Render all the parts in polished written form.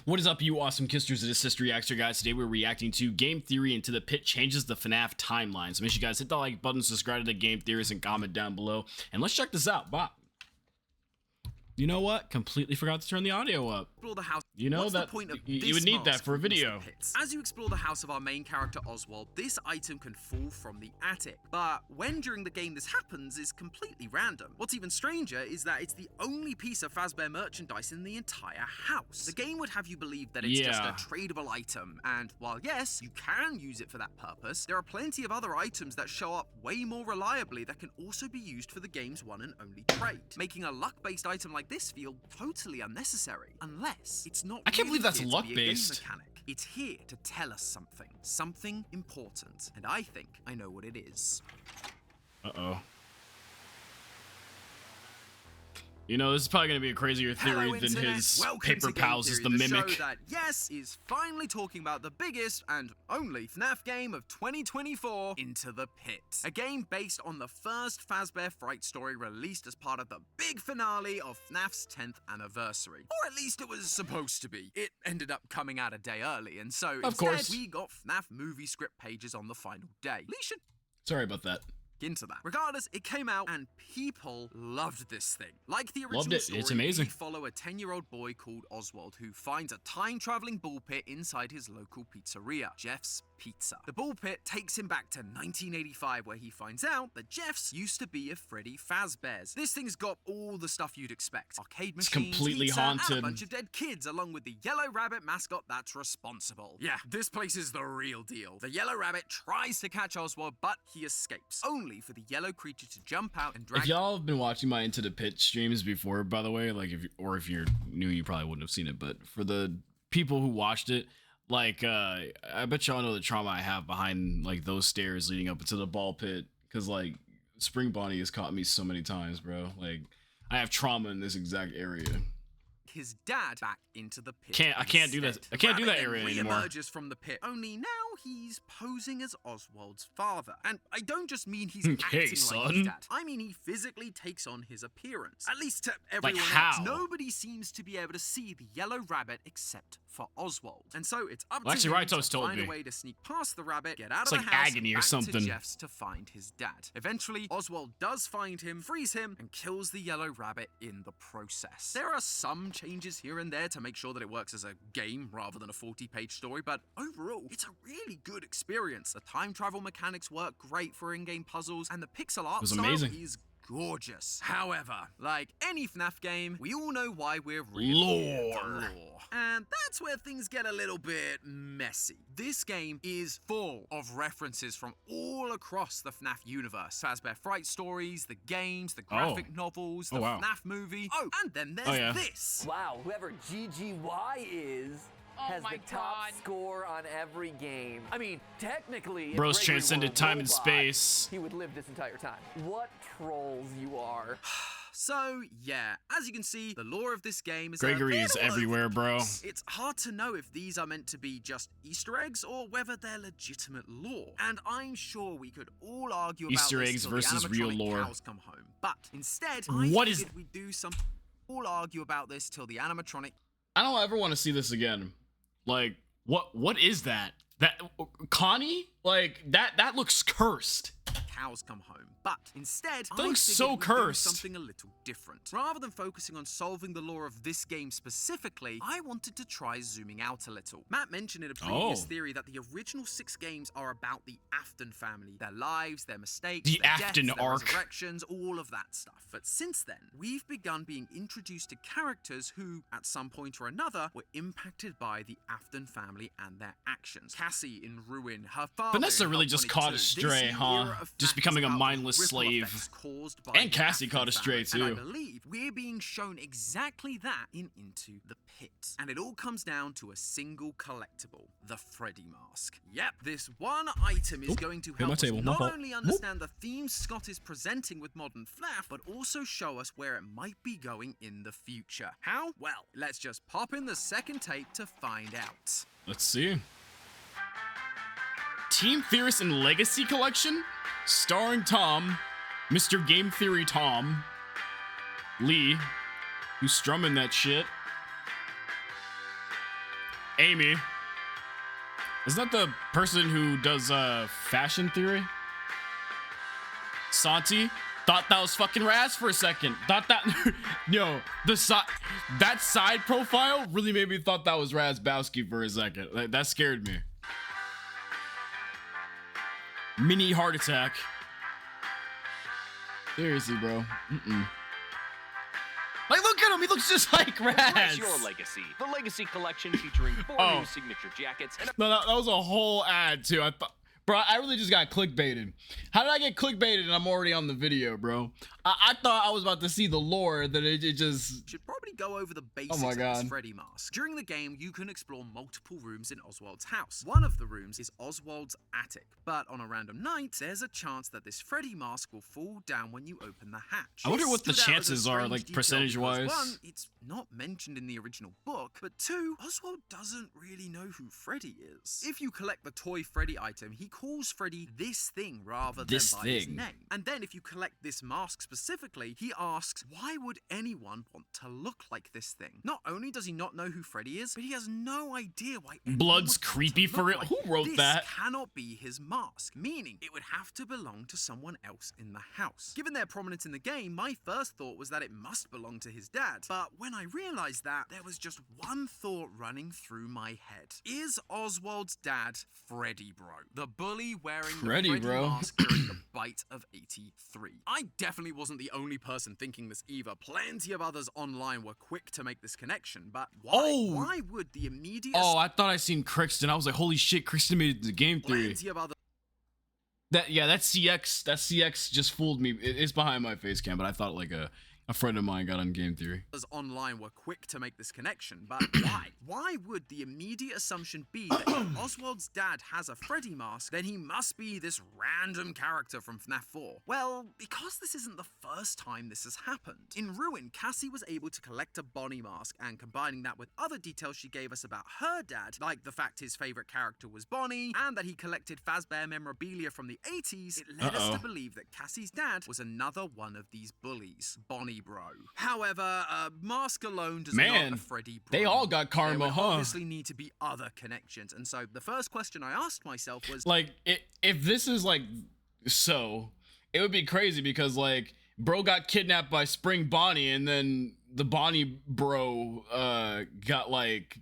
What is up, you awesome kisters? It is CistReactZ, guys. Today we're reacting to Game Theory Into the Pit Changes the FNAF Timeline. So make sure you guys hit the like button, subscribe to the Game Theories, and comment down below. And let's check this out. Wow. You know what? Completely forgot to turn the audio up. Explore the house. You know What's that the point of you would need that for a video. As you explore the house of our main character Oswald, this item can fall from the attic. But when during the game this happens is completely random. What's even stranger is that it's the only piece of Fazbear merchandise in the entire house. The game would have you believe that it's just a tradable item, and while yes, you can use it for that purpose, there are plenty of other items that show up way more reliably that can also be used for the game's one and only trade, making a luck-based item like this feel totally unnecessary, unless it's not. I can't believe that's luck luck-based. It's here to tell us something important, and I think I know what it is. Uh-oh. You know, this is probably going to be a crazier theory than his paper pals as the Mimic. The show that, yes, is finally talking about the biggest and only FNAF game of 2024, Into the Pit. A game based on the first Fazbear Fright story released as part of the big finale of FNAF's 10th anniversary. Or at least it was supposed to be. It ended up coming out a day early, and so instead we got FNAF movie script pages on the final day. Sorry about that. Into that. Regardless, it came out and people loved this thing. Like the original story, it's amazing. We follow a 10-year-old boy called Oswald who finds a time-traveling ball pit inside his local pizzeria, Jeff's Pizza. The ball pit takes him back to 1985, where he finds out that Jeff's used to be a Freddy Fazbear's. This thing's got all the stuff you'd expect. Arcade machines, it's completely pizza, haunted, and a bunch of dead kids, along with the yellow rabbit mascot that's responsible. Yeah, this place is the real deal. The yellow rabbit tries to catch Oswald, but he escapes, only for the yellow creature to jump out and drag. If y'all have been watching my Into the Pit streams before, by the way, like if you're new, you probably wouldn't have seen it, but for the people who watched it, like I bet y'all know the trauma I have behind like those stairs leading up into the ball pit, because like Spring Bonnie has caught me so many times, bro. Like I have trauma in this exact area. His dad back into the pit. I can't do that. I can't do that area anymore. Emerges from the pit. Only now he's posing as Oswald's father, and I don't just mean he's acting like his dad. I mean he physically takes on his appearance. At least to everyone else. Nobody seems to be able to see the yellow rabbit except for Oswald, and so it's up to him to find a way to sneak past the rabbit, get out of the house, agony or back something. to Jeff's to find his dad. Eventually, Oswald does find him, frees him, and kills the yellow rabbit in the process. There are some changes here and there to make sure that it works as a game rather than a 40-page story, but overall, it's a really good experience. The time travel mechanics work great for in-game puzzles, and the pixel art style is gorgeous. However, like any FNAF game, we all know why we're really lore. And that's where things get a little bit messy. This game is full of references from all across the FNAF universe. Fazbear Fright stories, the games, the graphic novels, the FNAF movie. Oh, and then there's this. Wow, whoever GGY is has the top score on every game. I mean, technically, bro's transcended time and space. He would live this entire time. What trolls you are. So, yeah, as you can see, the lore of this game is Gregory is everywhere, bro. It's hard to know if these are meant to be just Easter eggs or whether they're legitimate lore. And I'm sure we could all argue about Easter eggs versus real lore. Cows come home. But instead, I figured we'd do something. All argue about this till the animatronic. I don't ever want to see this again. Like, what is that? That Connie? Like that looks cursed. Cows come home. But instead, that looks so cursed. Something a little different. Rather than focusing on solving the lore of this game specifically, I wanted to try zooming out a little. Matt mentioned in a previous theory that the original 6 games are about the Afton family, their lives, their mistakes, their Afton deaths, their arc, resurrections, all of that stuff. But since then, we've begun being introduced to characters who, at some point or another, were impacted by the Afton family and their actions. Cassie in Ruin, her father. Vanessa really just caught astray, huh? Just becoming a mindless slave. And Cassie caught astray too. And I believe we're being shown exactly that in Into the Pit. And it all comes down to a single collectible, the Freddy mask. Yep, this one item is going to help us not only understand the themes Scott is presenting with modern FNAF, but also show us where it might be going in the future. How? Well, let's just pop in the second tape to find out. Let's see. Team Theorist and Legacy Collection? Starring Tom, Mr. Game Theory Tom, Lee, who's strumming that shit. Amy. Isn't that the person who does fashion theory? Santi? Thought that was fucking Raz for a second. Thought that yo, that side profile really made me thought that was Razbowski for a second. Like, that scared me. Mini heart attack. Seriously, bro. Like, look at him. He looks just like Raz. What's your legacy? The Legacy Collection featuring 4 new signature jackets. And no, that was a whole ad too. I thought, bro, I really just got clickbaited. How did I get clickbaited and I'm already on the video, bro? I thought I was about to see the lore, that it just... Should probably go over the basics of this Freddy mask. During the game, you can explore multiple rooms in Oswald's house. One of the rooms is Oswald's attic, but on a random night, there's a chance that this Freddy mask will fall down when you open the hatch. I wonder what the chances are, like, percentage-wise. One, it's not mentioned in the original book, but two, Oswald doesn't really know who Freddy is. If you collect the toy Freddy item, he calls Freddy this thing rather than by his name. And then if you collect this mask specifically, he asks, why would anyone want to look like this thing? Not only does he not know who Freddy is, but he has no idea why Blood's creepy for it. Who wrote that? This cannot be his mask, meaning it would have to belong to someone else in the house. Given their prominence in the game, my first thought was that it must belong to his dad. But when I realized that, there was just one thought running through my head. Is Oswald's dad Freddy Bro? The bully wearing the Freddy mask during the bite of 83. I definitely wasn't the only person thinking this either. Plenty of others online were quick to make this connection, but why? Why would the immediate... Oh, I thought I seen Crixton. I was like, holy shit, Crixton made it to Game Theory. Plenty of other... That CX just fooled me. It's behind my face cam, but I thought like a friend of mine got on Game Theory. Online were quick to make this connection, but why? Why would the immediate assumption be that if Oswald's dad has a Freddy mask, then he must be this random character from FNAF 4? Well, because this isn't the first time this has happened. In Ruin, Cassie was able to collect a Bonnie mask, and combining that with other details she gave us about her dad, like the fact his favorite character was Bonnie, and that he collected Fazbear memorabilia from the 80s, it led us to believe that Cassie's dad was another one of these bullies, Bonnie Bro. However, mask alone does not a Freddy Bro. They all got karma, there obviously need to be other connections, and so the first question I asked myself was, like, if this is like so, it would be crazy because like bro got kidnapped by Spring Bonnie, and then the Bonnie Bro got like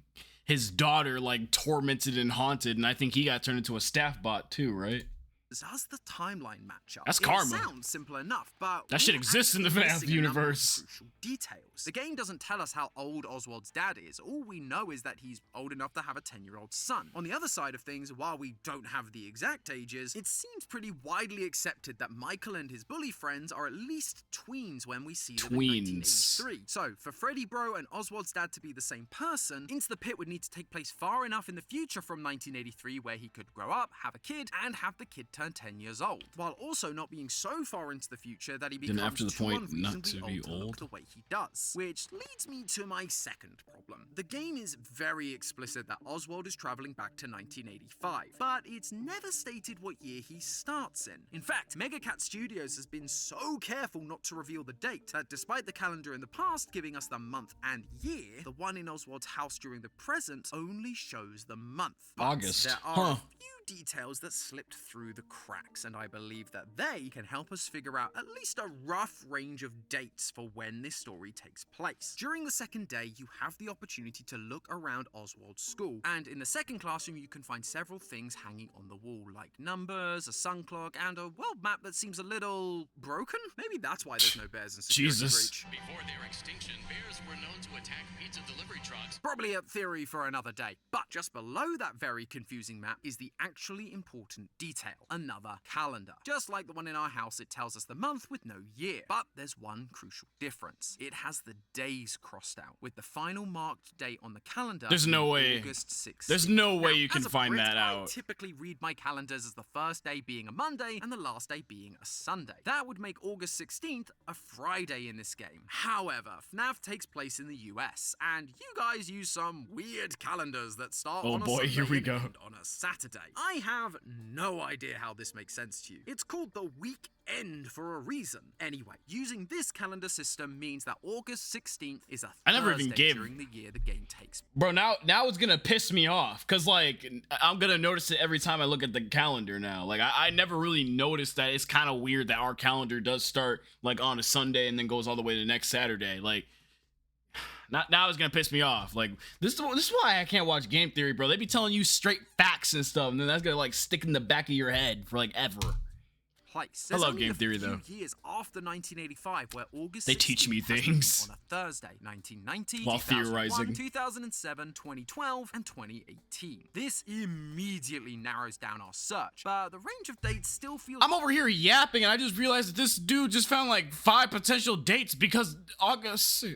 his daughter like tormented and haunted, and I think he got turned into a staff bot too, right? Does the timeline match up? That's karma. It sounds simple enough, but that shit exists in the FNAF universe. Crucial details. The game doesn't tell us how old Oswald's dad is. All we know is that he's old enough to have a 10-year-old son. On the other side of things, while we don't have the exact ages, it seems pretty widely accepted that Michael and his bully friends are at least tweens when we see them in 1983. So, for Freddy Bro and Oswald's dad to be the same person, Into the Pit would need to take place far enough in the future from 1983 where he could grow up, have a kid, and have the kid turn 10 years old, while also not being so far into the future that he becomes after the point not to be old to look the way he does. Which leads me to my second problem. The game is very explicit that Oswald is traveling back to 1985, but it's never stated what year he starts in. In fact, Megacat Studios has been so careful not to reveal the date that despite the calendar in the past giving us the month and year, the one in Oswald's house during the present only shows the month. But August. There are a few details that slipped through the cracks, and I believe that they can help us figure out at least a rough range of dates for when this story takes place. During the second day, you have the opportunity to look around Oswald's school, and in the second classroom you can find several things hanging on the wall, like numbers, a sun clock, and a world map that seems a little broken? Maybe that's why there's no bears in Security Breach. Before their extinction, bears were known to attack pizza delivery trucks. Probably a theory for another day. But just below that very confusing map is the actually important detail, another calendar. Just like the one in our house, it tells us the month with no year. But there's one crucial difference. It has the days crossed out, with the final marked date on the calendar. There's no way. August 6th. There's no way now, you can find Brit, that out. I typically read my calendars as the first day being a Monday and the last day being a Sunday. That would make August 16th a Friday in this game. However, FNAF takes place in the US, and you guys use some weird calendars that start on a Sunday and end on a Saturday. I have no idea how this makes sense to you. It's called the week end for a reason. Anyway, using this calendar system means that August 16th is a Thursday during the year the game takes. Bro, now it's gonna piss me off, cause like I'm gonna notice it every time I look at the calendar now. Like I never really noticed that. It's kind of weird that our calendar does start like on a Sunday and then goes all the way to next Saturday. Like now it's gonna piss me off. Like this is why I can't watch Game Theory, bro. They be telling you straight facts and stuff, and then that's gonna like stick in the back of your head for like ever. Place. I love Game Theory though. Years after 1985, where August they teach me things on a Thursday, 1990, while theorizing. 2007, 2012, and 2018. This immediately narrows down our search, but the range of dates still feels. I'm over here yapping, and I just realized that this dude just found like 5 potential dates because August.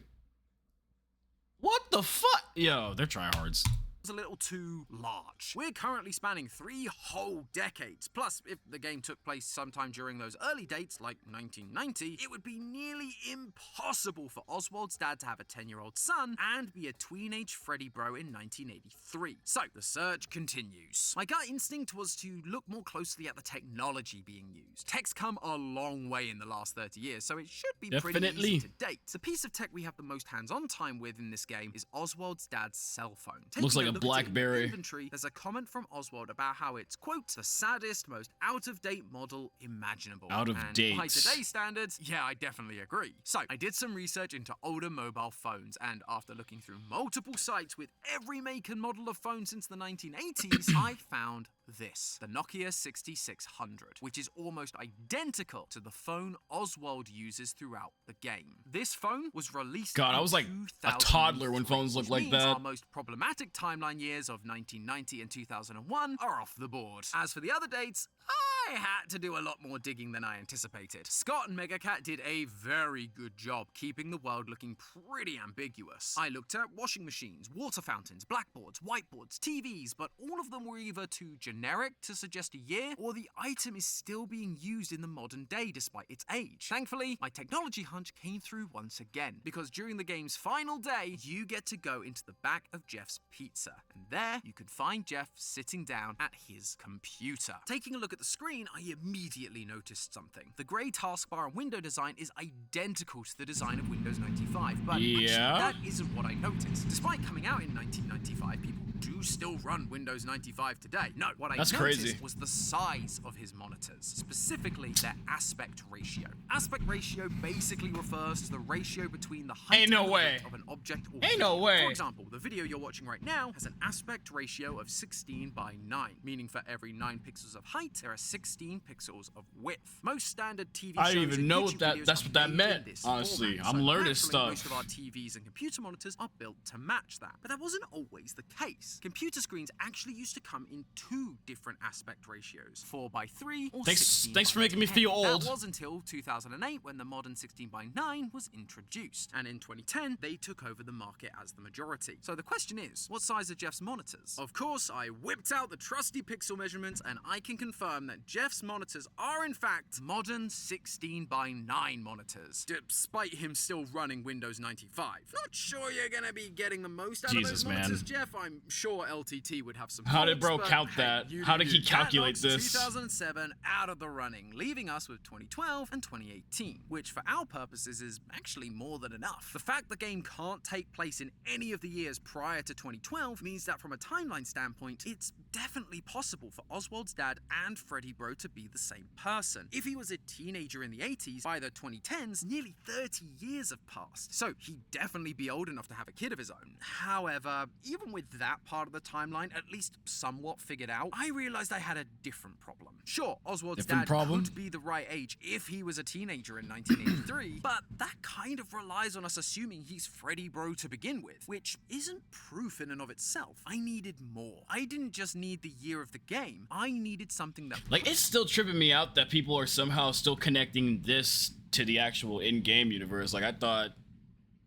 What the fuck? Yo, they're tryhards. A little too large. We're currently spanning 3 whole decades. Plus, if the game took place sometime during those early dates, like 1990, it would be nearly impossible for Oswald's dad to have a 10-year-old son and be a teenage Freddy bro in 1983. So, the search continues. My gut instinct was to look more closely at the technology being used. Tech's come a long way in the last 30 years, so it should be pretty easy to date. The piece of tech we have the most hands-on time with in this game is Oswald's dad's cell phone. Looks like a BlackBerry. Inventory, there's a comment from Oswald about how it's, quote, the saddest, most out-of-date model imaginable. Out of date. By today's standards, yeah, I definitely agree. So, I did some research into older mobile phones, and after looking through multiple sites with every make and model of phone since the 1980s, I found this, the Nokia 6600, which is almost identical to the phone Oswald uses throughout the game. This phone was released I was like a toddler when phones looked like that. Our most problematic timeline years of 1990 and 2001 are off the board. As for the other dates, I had to do a lot more digging than I anticipated. Scott and Megacat did a very good job keeping the world looking pretty ambiguous. I looked at washing machines, water fountains, blackboards, whiteboards, TVs, but all of them were either too generic to suggest a year, or the item is still being used in the modern day despite its age. Thankfully, my technology hunch came through once again, because during the game's final day, you get to go into the back of Jeff's pizza, and there you can find Jeff sitting down at his computer. Taking a look at the screen, I immediately noticed something. The grey taskbar and window design is identical to the design of Windows 95, but actually that isn't what I noticed. Despite coming out in 1995, people do still run Windows 95 today. No, what I noticed was the size of his monitors, specifically their aspect ratio. Aspect ratio basically refers to the ratio between the height and the width of an object or video. For example, the video you're watching right now has an aspect ratio of 16:9, meaning for every 9 pixels of height, there are 16 pixels of width. Most standard TV shows I didn't even know that's what that meant. Honestly, I'm learning stuff. Most of our TVs and computer monitors are built to match that, but that wasn't always the case. Computer screens actually used to come in 2 different aspect ratios, 4:3 or 16:10. Thanks for making me feel old. That was until 2008 when the modern 16:9 was introduced, and in 2010 they took over the market as the majority. So the question is, what size are Jeff's monitors? Of course, I whipped out the trusty pixel measurements, and I can confirm that Jeff's monitors are in fact modern 16:9 monitors, despite him still running Windows 95. Not sure you're gonna be getting the most out of those monitors, Jeff. I'm sure LTT would have some. How did bro count that? How did he calculate this? 2007 out of the running, leaving us with 2012 and 2018, which for our purposes is actually more than enough. The fact the game can't take place in any of the years prior to 2012 means that from a timeline standpoint, it's definitely possible for Oswald's dad and Freddy bro to be the same person. If he was a teenager in the 80s, by the 2010s, nearly 30 years have passed. So he'd definitely be old enough to have a kid of his own. However, even with that part of the timeline at least somewhat figured out, I realized I had a different problem. Sure, Oswald's dad could be the right age if he was a teenager in 1983, but that kind of relies on us assuming he's Freddy bro to begin with, which isn't proof in and of itself. I needed more. I didn't just need the year of the game, I needed something that... Like, it's still tripping me out that people are somehow still connecting this to the actual in-game universe. Like, I thought,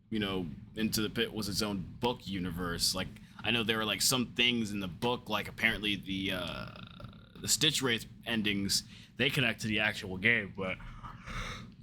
you know, Into the Pit was its own book universe. Like, I know there were like some things in the book, like apparently the CistReactZ endings, they connect to the actual game, but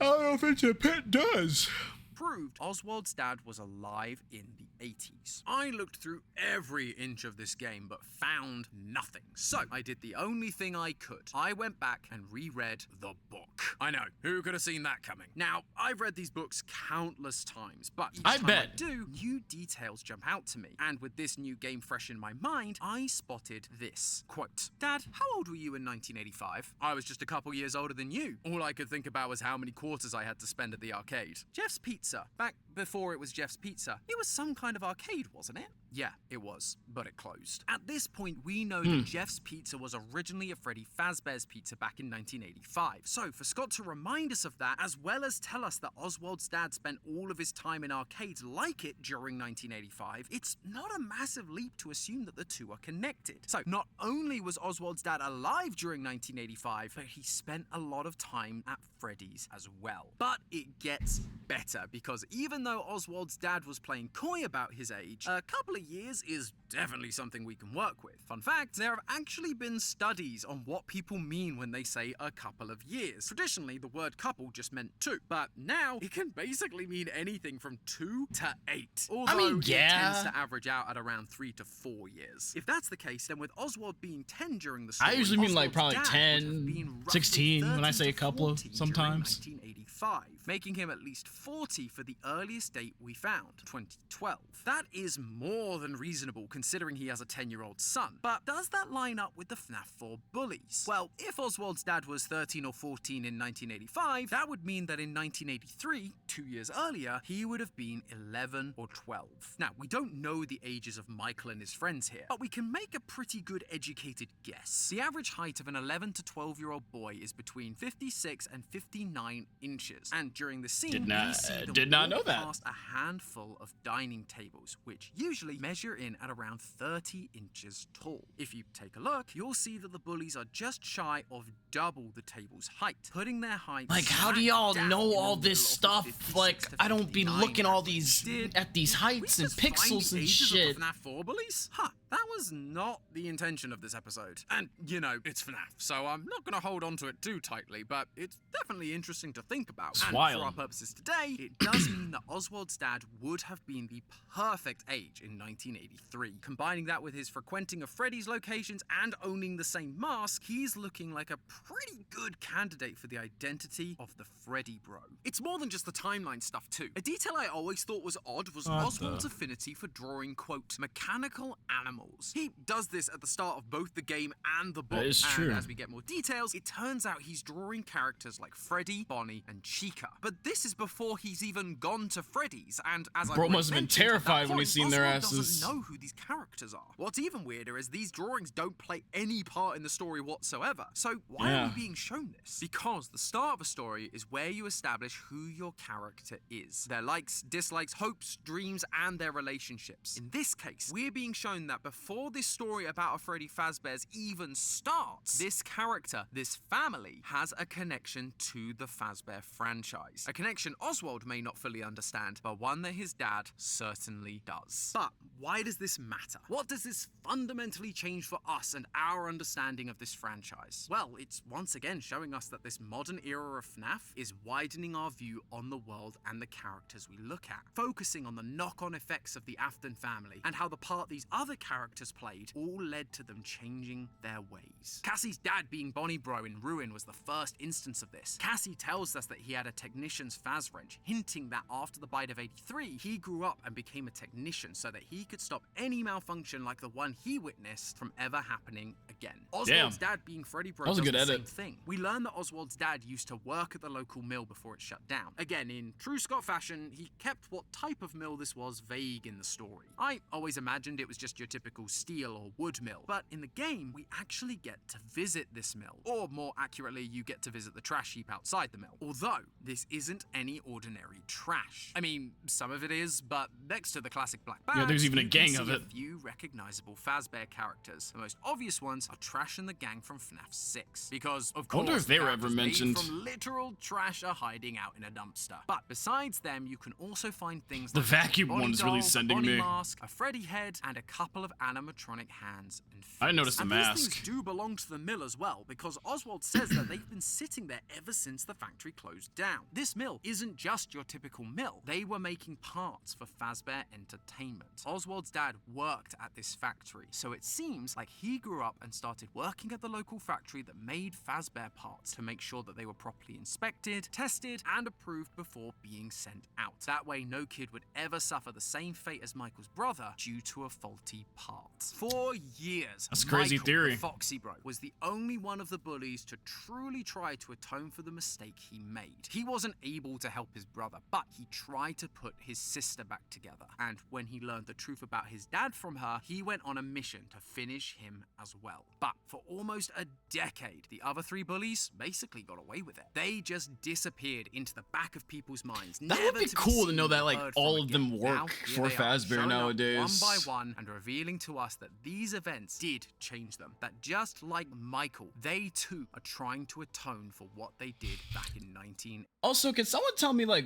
I don't know if Into the Pit does. Proved Oswald's dad was alive in the 1980s. I looked through every inch of this game but found nothing. So I did the only thing I could. I went back and reread the book. I know, who could have seen that coming? Now, I've read these books countless times, but each time I do, new details jump out to me. And with this new game fresh in my mind, I spotted this. Quote, Dad, how old were you in 1985? I was just a couple years older than you. All I could think about was how many quarters I had to spend at the arcade. Jeff's Pizza. Back before it was Jeff's Pizza, it was some kind of arcade, wasn't it? Yeah, it was, but it closed. At this point, we know that Jeff's Pizza was originally a Freddy Fazbear's Pizza back in 1985. So for Scott to remind us of that, as well as tell us that Oswald's dad spent all of his time in arcades like it during 1985, it's not a massive leap to assume that the two are connected. So not only was Oswald's dad alive during 1985, but he spent a lot of time at Freddy's as well. But it gets better, because even though Oswald's dad was playing coy about his age, a couple of years is definitely something we can work with. Fun fact, there have actually been studies on what people mean when they say a couple of years. Traditionally, the word couple just meant 2, but now it can basically mean anything from 2 to 8. Although it tends to average out at around 3 to 4 years. If that's the case, then with Oswald being 10 during the story, I usually mean like probably 10, 16 when I say a couple of sometimes. 1985, making him at least 40 for the earliest date we found, 2012. That is more than reasonable considering he has a 10-year-old son. But does that line up with the FNAF 4 bullies? Well, if Oswald's dad was 13 or 14 in 1985, that would mean that in 1983, 2 years earlier, he would have been 11 or 12. Now, we don't know the ages of Michael and his friends here, but we can make a pretty good educated guess. The average height of an 11 to 12-year-old boy is between 56 and 59 inches. And during the scene, we see them walk past a handful of dining tables, which usually measure in at around 30 inches tall. If you take a look, you'll see that the bullies are just shy of double the table's height, putting their height. Like, how do y'all know all this stuff? Like, I don't be looking all these at these heights and pixels and shit. FNAF 4 bullies? Huh, that was not the intention of this episode. And, you know, it's FNAF, so I'm not going to hold on to it too tightly, but it's definitely interesting to think about. And for our purposes today, it does mean that Oswald's dad would have been the perfect age in 1983. Combining that with his frequenting of Freddy's locations and owning the same mask, he's looking like a pretty good candidate for the identity of the Freddy Bro. It's more than just the timeline stuff too. A detail I always thought was odd was Oswald's affinity for drawing, quote, mechanical animals. He does this at the start of both the game and the book. That is true. And as we get more details, it turns out he's drawing characters like Freddy, Bonnie, and Chica. But this is before he's even gone to Freddy's, and as I must have been terrified when he seen their asses. Doesn't know who these characters are. What's even weirder is these drawings don't play any part in the story whatsoever. So why are we being shown this? Because the start of a story is where you establish who your character is. Their likes, dislikes, hopes, dreams, and their relationships. In this case, we're being shown that before this story about a Freddy Fazbear's even starts, this character, this family, has a connection to the Fazbear franchise. A connection Oswald may not fully understand, but one that his dad certainly does. But why does this matter? What does this fundamentally change for us and our understanding of this franchise? Well, it's once again showing us that this modern era of FNAF is widening our view on the world and the characters we look at, focusing on the knock-on effects of the Afton family and how the part these other characters played all led to them changing their ways. Cassie's dad being Bonnie Bro in Ruin was the first instance of this. Cassie tells us that he had a technician's Faz wrench, hinting that after the bite of 83, he grew up and became a technician so that he could stop any malfunction like the one he witnessed from ever happening again. Oswald's dad being Freddy Bro does the same thing. We learn that Oswald's dad used to work at the local mill before it shut down. Again, in true Scott fashion, he kept what type of mill this was vague in the story. I always imagined it was just your typical steel or wood mill, but in the game, we actually get to visit this mill. Or more accurately, you get to visit the trash heap outside the mill. Although, this isn't any ordinary trash. I mean, some of it is, but next to the classic black bags, there's even a gang of it. A few recognizable Fazbear characters. The most obvious ones are Trash and the gang from FNAF 6. Because, of course, I wonder if they were ever mentioned. From literal trash are hiding out in a dumpster. But besides them, you can also find things the like vacuum Bonnie one's really doll, sending Bonnie me. mask, a Freddy head, and a couple of animatronics animatronic hands and feet. I noticed the and mask. These things do belong to the mill as well, because Oswald says that they've been sitting there ever since the factory closed down. This mill isn't just your typical mill. They were making parts for Fazbear Entertainment. Oswald's dad worked at this factory, so it seems like he grew up and started working at the local factory that made Fazbear parts to make sure that they were properly inspected, tested, and approved before being sent out. That way, no kid would ever suffer the same fate as Michael's brother due to a faulty part. For years, That's a crazy Michael, theory. the Foxy Bro, was the only one of the bullies to truly try to atone for the mistake he made. He wasn't able to help his brother, but he tried to put his sister back together. And when he learned the truth about his dad from her, he went on a mission to finish him as well. But for almost a decade, the other three bullies basically got away with it. They just disappeared into the back of people's minds. That would be cool to know that like all of them work for Fazbear nowadays. One by one, and revealing to us that these events did change them. That just like Michael, they too are trying to atone for what they did back in 19... Also, can someone tell me like,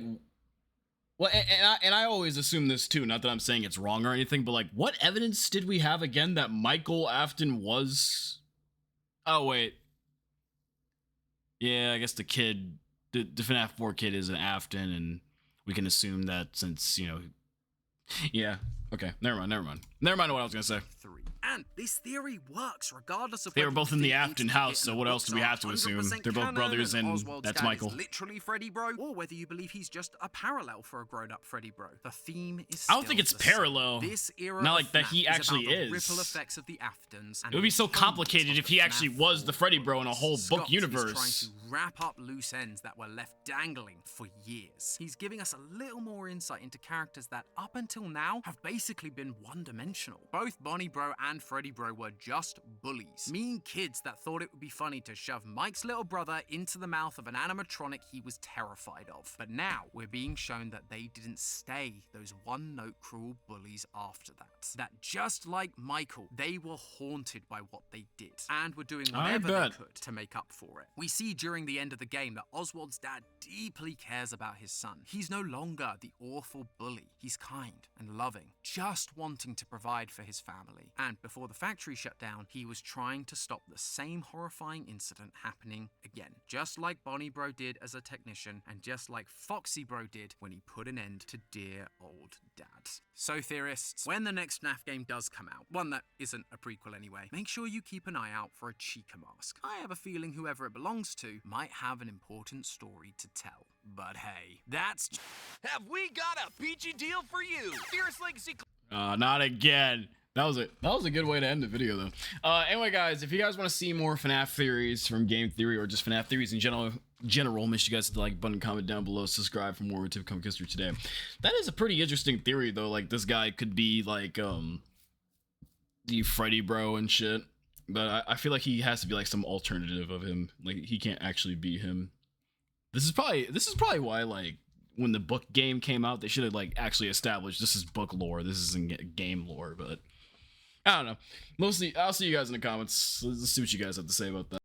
well, and I always assume this too, not that I'm saying it's wrong or anything, but like, what evidence did we have again that Michael Afton was? Oh wait, yeah, I guess the kid, the FNAF 4 kid is an Afton, and we can assume that since, you know, yeah. Okay, never mind what I was gonna say. And this theory works regardless of They whether were both you in the think Afton it house, so and what the else do we books have to are assume? 100% They're both canon brothers, and Oswald's that's dad Michael. is literally Freddy Bro, or whether you believe he's just a parallel for a grown-up Freddy Bro. The theme is I don't think it's still the same. parallel. This era Not of like that FNAF he actually about the is. ripple effects of the Aftons, and It would be so atonement complicated of if the he actually FNAF was the 4 Freddy Bro in a bullies. whole book Scott is universe. trying to wrap up loose ends that were left dangling for years. He's giving us a little more insight into characters that up until now have basically been one-dimensional. Both Bonnie Bro and Freddy Bro were just bullies. Mean kids that thought it would be funny to shove Mike's little brother into the mouth of an animatronic he was terrified of. But now we're being shown that they didn't stay those one-note cruel bullies after that. That just like Michael, they were haunted by what they did and were doing whatever they could to make up for it. We see during the end of the game that Oswald's dad deeply cares about his son. He's no longer the awful bully. He's kind and loving, just wanting to provide for his family. And before the factory shut down, he was trying to stop the same horrifying incident happening again, just like Bonnie Bro did as a technician, and just like Foxy Bro did when he put an end to dear old dad. So theorists, when the next FNAF game does come out, one that isn't a prequel anyway, make sure you keep an eye out for a Chica mask. I have a feeling whoever it belongs to might have an important story to tell. But hey, that's... Have we got a peachy deal for you? Fierce Legacy... Not again. That was a good way to end the video though. Anyway guys, if you guys want to see more FNAF theories from Game Theory or just FNAF theories in general, make sure you guys hit the like button, comment down below, subscribe for more Tip Comic History today. That is a pretty interesting theory though, like this guy could be like the Freddy Bro and shit. But I feel like he has to be like some alternative of him. Like he can't actually be him. This is probably why like when the book game came out, they should have like actually established this is book lore, this isn't game lore, but I don't know. Mostly, I'll see you guys in the comments. Let's see what you guys have to say about that.